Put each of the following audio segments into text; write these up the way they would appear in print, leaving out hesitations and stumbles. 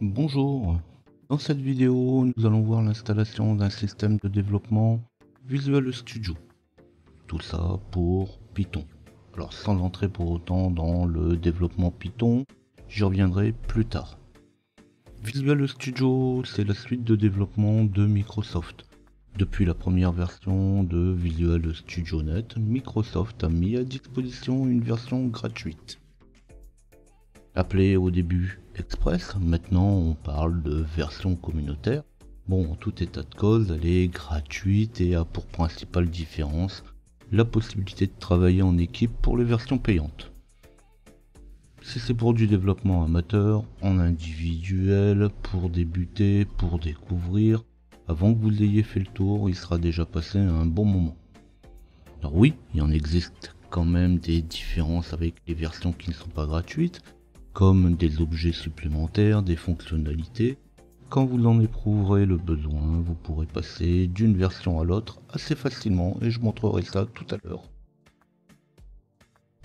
Bonjour, dans cette vidéo nous allons voir l'installation d'un système de développement Visual Studio. Tout ça pour Python. Alors sans entrer pour autant dans le développement Python, j'y reviendrai plus tard. Visual Studio, c'est la suite de développement de Microsoft. Depuis la première version de Visual Studio Net, Microsoft a mis à disposition une version gratuite. Appelé au début Express, maintenant on parle de version communautaire. Bon, en tout état de cause, elle est gratuite et a pour principale différence la possibilité de travailler en équipe pour les versions payantes. Si c'est pour du développement amateur, en individuel, pour débuter, pour découvrir, avant que vous ayez fait le tour, il sera déjà passé un bon moment. Alors oui, il en existe quand même des différences avec les versions qui ne sont pas gratuites, comme des objets supplémentaires, des fonctionnalités. Quand vous en éprouverez le besoin, vous pourrez passer d'une version à l'autre assez facilement et je montrerai ça tout à l'heure.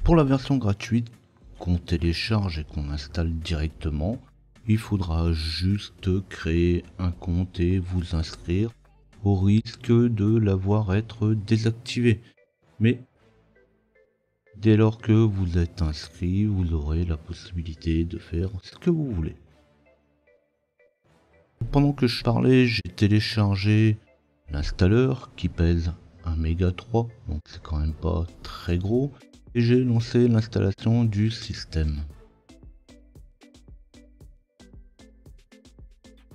Pour la version gratuite qu'on télécharge et qu'on installe directement, il faudra juste créer un compte et vous inscrire au risque de l'avoir être désactivé. Mais dès lors que vous êtes inscrit, vous aurez la possibilité de faire ce que vous voulez. Pendant que je parlais, j'ai téléchargé l'installeur qui pèse 1 méga 3, donc c'est quand même pas très gros, et j'ai lancé l'installation du système.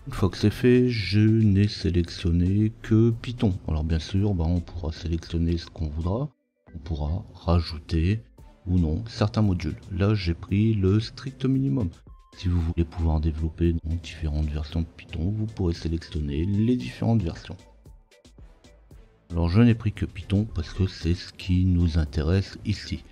Une fois que c'est fait, je n'ai sélectionné que Python. Alors bien sûr, on pourra sélectionner ce qu'on voudra, on pourra rajouter ou non certains modules. Là, j'ai pris le strict minimum. Si vous voulez pouvoir développer dans différentes versions de Python, vous pourrez sélectionner les différentes versions. Alors je n'ai pris que Python parce que c'est ce qui nous intéresse ici.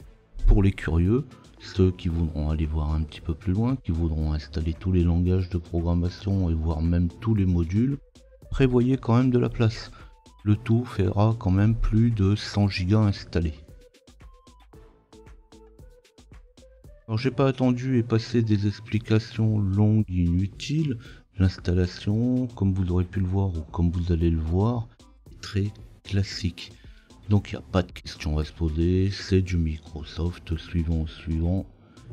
Pour les curieux, ceux qui voudront aller voir un petit peu plus loin, qui voudront installer tous les langages de programmation et voir même tous les modules, prévoyez quand même de la place. Le tout fera quand même plus de 100 Go installés. Alors j'ai pas attendu et passé des explications longues et inutiles. L'installation, comme vous aurez pu le voir ou comme vous allez le voir, est très classique. Donc il n'y a pas de questions à se poser, c'est du Microsoft suivant,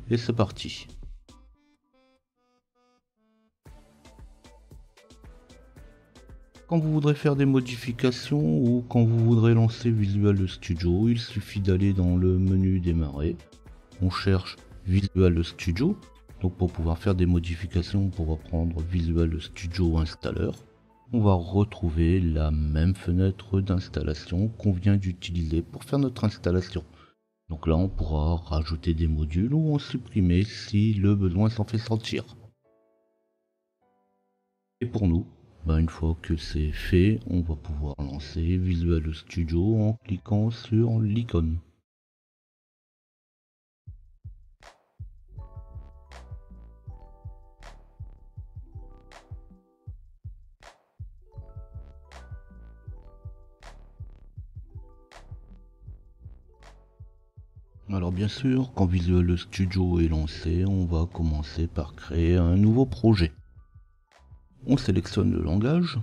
et c'est parti. Quand vous voudrez faire des modifications ou quand vous voudrez lancer Visual Studio, il suffit d'aller dans le menu démarrer. On cherche Visual Studio, donc pour pouvoir faire des modifications, on pourra prendre Visual Studio Installer. On va retrouver la même fenêtre d'installation qu'on vient d'utiliser pour faire notre installation. Donc là on pourra rajouter des modules ou en supprimer si le besoin s'en fait sentir. Et pour nous, une fois que c'est fait, on va pouvoir lancer Visual Studio en cliquant sur l'icône. Alors bien sûr, quand Visual Studio est lancé, on va commencer par créer un nouveau projet. On sélectionne le langage.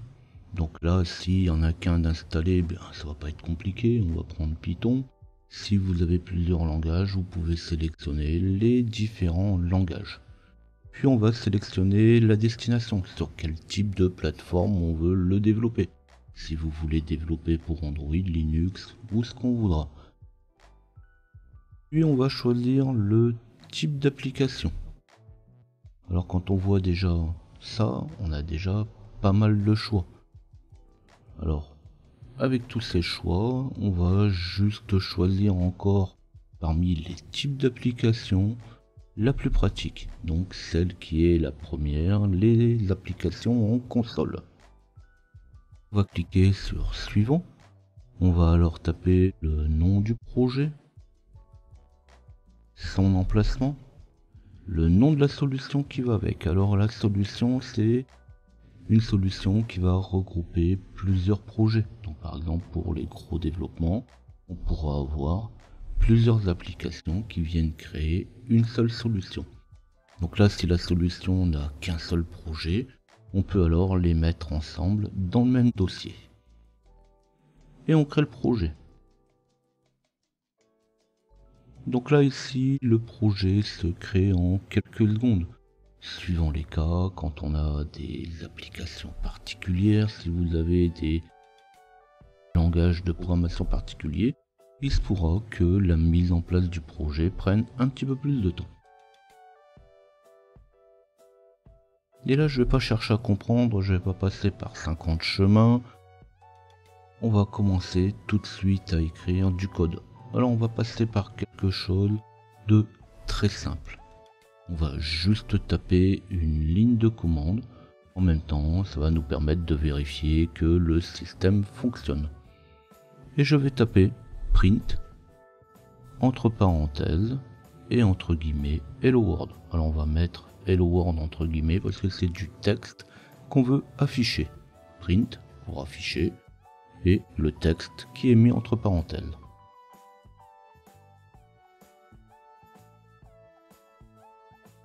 Donc là, s'il n'y en a qu'un d'installé, ça va pas être compliqué, on va prendre Python. Si vous avez plusieurs langages, vous pouvez sélectionner les différents langages. Puis on va sélectionner la destination, sur quel type de plateforme on veut le développer. Si vous voulez développer pour Android, Linux ou ce qu'on voudra. Puis on va choisir le type d'application. Alors quand on voit déjà ça, on a déjà pas mal de choix. Alors, avec tous ces choix, on va juste choisir encore parmi les types d'applications la plus pratique, donc celle qui est la première, les applications en console. On va cliquer sur suivant, on va alors taper le nom du projet, son emplacement, le nom de la solution qui va avec. Alors la solution, c'est une solution qui va regrouper plusieurs projets. Donc par exemple pour les gros développements, on pourra avoir plusieurs applications qui viennent créer une seule solution. Donc là, si la solution n'a qu'un seul projet, on peut alors les mettre ensemble dans le même dossier. Et on crée le projet. Donc là ici, le projet se crée en quelques secondes. Suivant les cas, quand on a des applications particulières, si vous avez des langages de programmation particuliers, il se pourra que la mise en place du projet prenne un petit peu plus de temps. Et là, je vais pas chercher à comprendre, je vais pas passer par 50 chemins. On va commencer tout de suite à écrire du code. Alors on va passer par quelque chose de très simple. On va juste taper une ligne de commande. En même temps, ça va nous permettre de vérifier que le système fonctionne. Et je vais taper print, entre parenthèses, et entre guillemets, hello world. Alors on va mettre hello world entre guillemets parce que c'est du texte qu'on veut afficher. Print pour afficher, et le texte qui est mis entre parenthèses.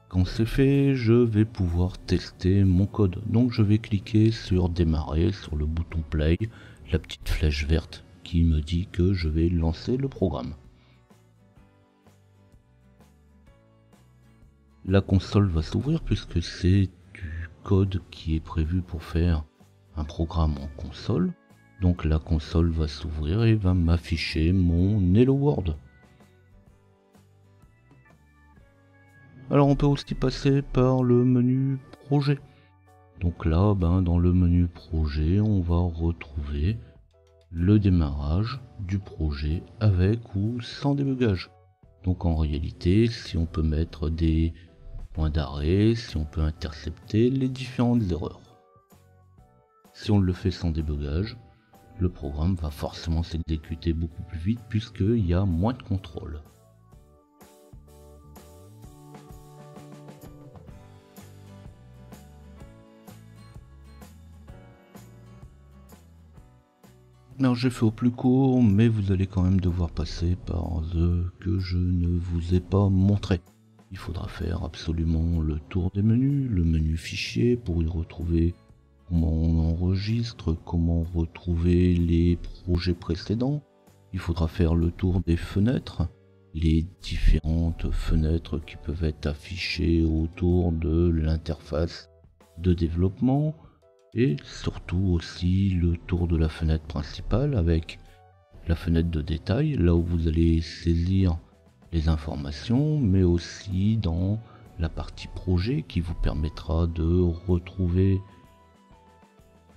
Quand c'est fait, je vais pouvoir tester mon code. Donc je vais cliquer sur démarrer, sur le bouton play, la petite flèche verte qui me dit que je vais lancer le programme. La console va s'ouvrir puisque c'est du code qui est prévu pour faire un programme en console. Donc la console va s'ouvrir et va m'afficher mon Hello World. Alors on peut aussi passer par le menu projet. Donc là, dans le menu projet, on va retrouver le démarrage du projet avec ou sans débugage. Donc en réalité, si on peut mettre des points d'arrêt, si on peut intercepter les différentes erreurs. Si on le fait sans débugage, le programme va forcément s'exécuter beaucoup plus vite puisqu'il y a moins de contrôle. Alors j'ai fait au plus court, mais vous allez quand même devoir passer par ce que je ne vous ai pas montré. Il faudra faire absolument le tour des menus, le menu fichier pour y retrouver comment on enregistre, comment retrouver les projets précédents. Il faudra faire le tour des fenêtres, les différentes fenêtres qui peuvent être affichées autour de l'interface de développement. Et surtout aussi le tour de la fenêtre principale avec la fenêtre de détail, là où vous allez saisir les informations, mais aussi dans la partie projet qui vous permettra de retrouver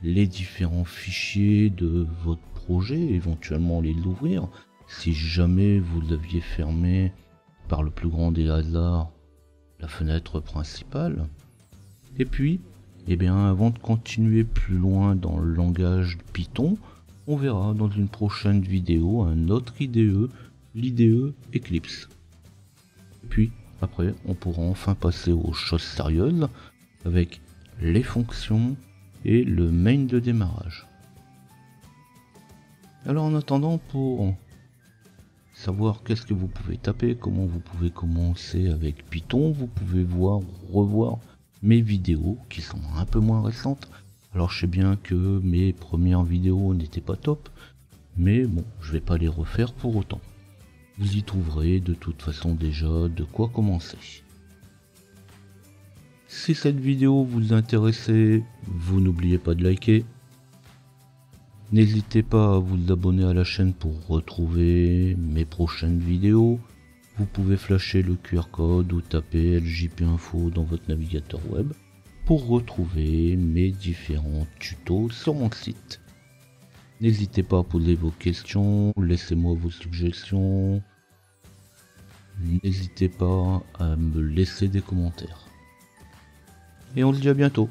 les différents fichiers de votre projet, éventuellement les ouvrir. Si jamais vous aviez fermé par le plus grand des hasards la fenêtre principale. Et puis, avant de continuer plus loin dans le langage Python, on verra dans une prochaine vidéo un autre IDE, l'IDE Eclipse. Puis après, on pourra enfin passer aux choses sérieuses avec les fonctions et le main de démarrage. Alors en attendant, pour savoir qu'est-ce que vous pouvez taper, comment vous pouvez commencer avec Python, vous pouvez revoir mes vidéos qui sont un peu moins récentes. Alors je sais bien que mes premières vidéos n'étaient pas top, mais bon, je vais pas les refaire pour autant. Vous y trouverez de toute façon déjà de quoi commencer. Si cette vidéo vous intéressait, vous n'oubliez pas de liker. N'hésitez pas à vous abonner à la chaîne pour retrouver mes prochaines vidéos. Vous pouvez flasher le QR code ou taper LJP Info dans votre navigateur web pour retrouver mes différents tutos sur mon site. N'hésitez pas à poser vos questions, laissez-moi vos suggestions. N'hésitez pas à me laisser des commentaires. Et on se dit à bientôt.